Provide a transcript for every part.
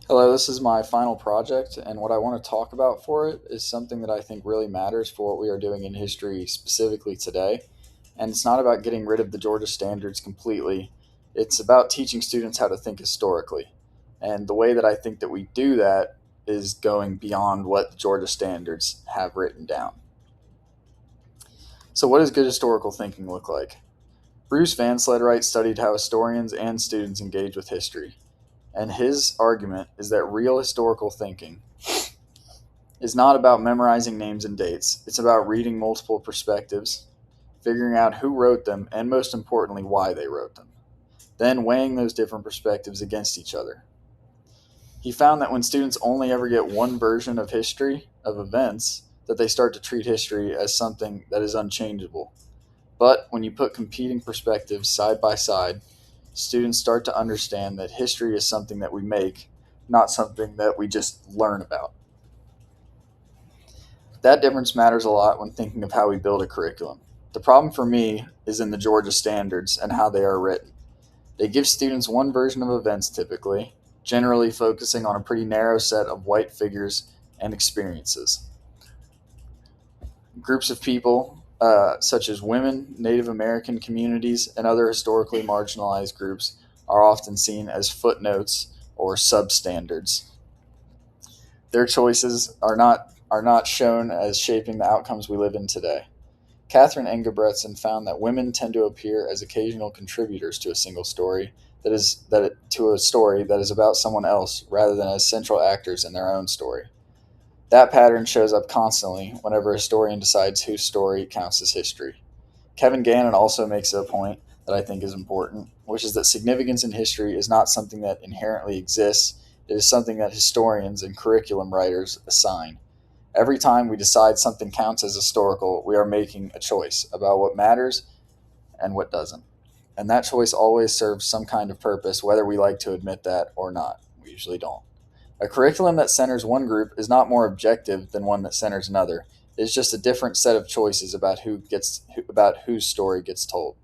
Hello, this is my final project, and what I want to talk about for it is something that I think really matters for what we are doing in history specifically today. And it's not about getting rid of the Georgia standards completely, it's about teaching students how to think historically. And the way that I think that we do that is going beyond what the Georgia standards have written down. So, what does good historical thinking look like? Bruce Van Slederight studied how historians and students engage with history. And his argument is that real historical thinking is not about memorizing names and dates. It's about reading multiple perspectives, figuring out who wrote them, and most importantly, why they wrote them. Then weighing those different perspectives against each other. He found that when students only ever get one version of history, of events, that they start to treat history as something that is unchangeable. But when you put competing perspectives side by side, students start to understand that history is something that we make, not something that we just learn about. That difference matters a lot when thinking of how we build a curriculum. The problem for me is in the Georgia standards and how they are written. They give students one version of events typically, generally focusing on a pretty narrow set of white figures and experiences. Groups of people, such as women, Native American communities, and other historically marginalized groups, are often seen as footnotes or substandards. Their choices are not shown as shaping the outcomes we live in today. Catherine Engebretson found that women tend to appear as occasional contributors to a single story to a story that is about someone else rather than as central actors in their own story. That pattern shows up constantly whenever a historian decides whose story counts as history. Kevin Gannon also makes a point that I think is important, which is that significance in history is not something that inherently exists, it is something that historians and curriculum writers assign. Every time we decide something counts as historical, we are making a choice about what matters and what doesn't. And that choice always serves some kind of purpose, whether we like to admit that or not. We usually don't. A curriculum that centers one group is not more objective than one that centers another. It's just a different set of choices about whose story gets told.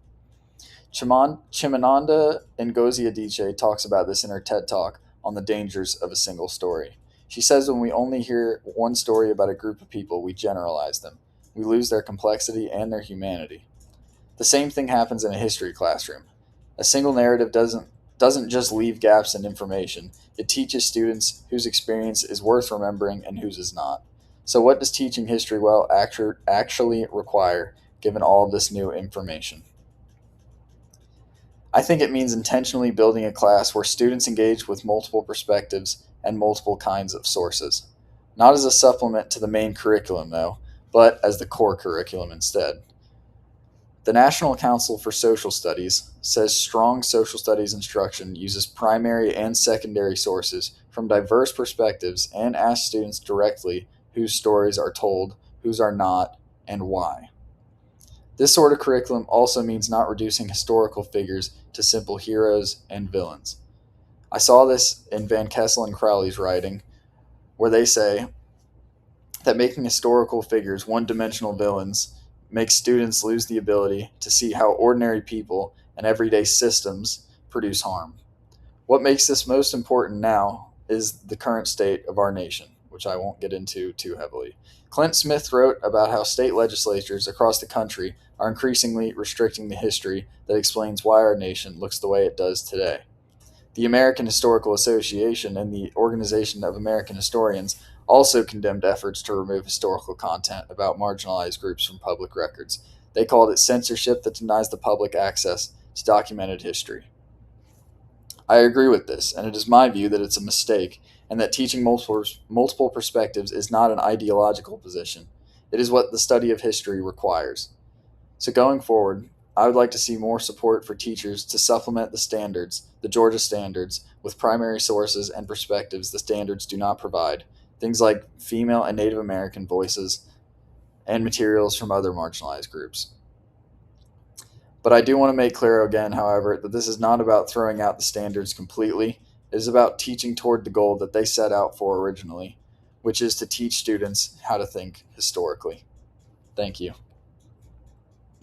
Chimananda Ngozi Adichie talks about this in her TED Talk on the dangers of a single story. She says when we only hear one story about a group of people, we generalize them. We lose their complexity and their humanity. The same thing happens in a history classroom. A single narrative doesn't just leave gaps in information. It teaches students whose experience is worth remembering and whose is not. So what does teaching history well actually require given all of this new information? I think it means intentionally building a class where students engage with multiple perspectives and multiple kinds of sources. Not as a supplement to the main curriculum, though, but as the core curriculum instead. The National Council for Social Studies says strong social studies instruction uses primary and secondary sources from diverse perspectives and asks students directly whose stories are told, whose are not, and why. This sort of curriculum also means not reducing historical figures to simple heroes and villains. I saw this in Van Kessel and Crowley's writing, where they say that making historical figures one dimensional villains makes students lose the ability to see how ordinary people and everyday systems produce harm. What makes this most important now is the current state of our nation, which I won't get into too heavily. Clint Smith wrote about how state legislatures across the country are increasingly restricting the history that explains why our nation looks the way it does today. The American Historical Association and the Organization of American Historians also condemned efforts to remove historical content about marginalized groups from public records. They called it censorship that denies the public access to documented history. I agree with this, and it is my view that it's a mistake and that teaching multiple perspectives is not an ideological position. It is what the study of history requires. So going forward, I would like to see more support for teachers to supplement the standards, the Georgia standards, with primary sources and perspectives the standards do not provide. Things like female and Native American voices and materials from other marginalized groups. But I do want to make clear again, however, that this is not about throwing out the standards completely. It is about teaching toward the goal that they set out for originally, which is to teach students how to think historically. Thank you.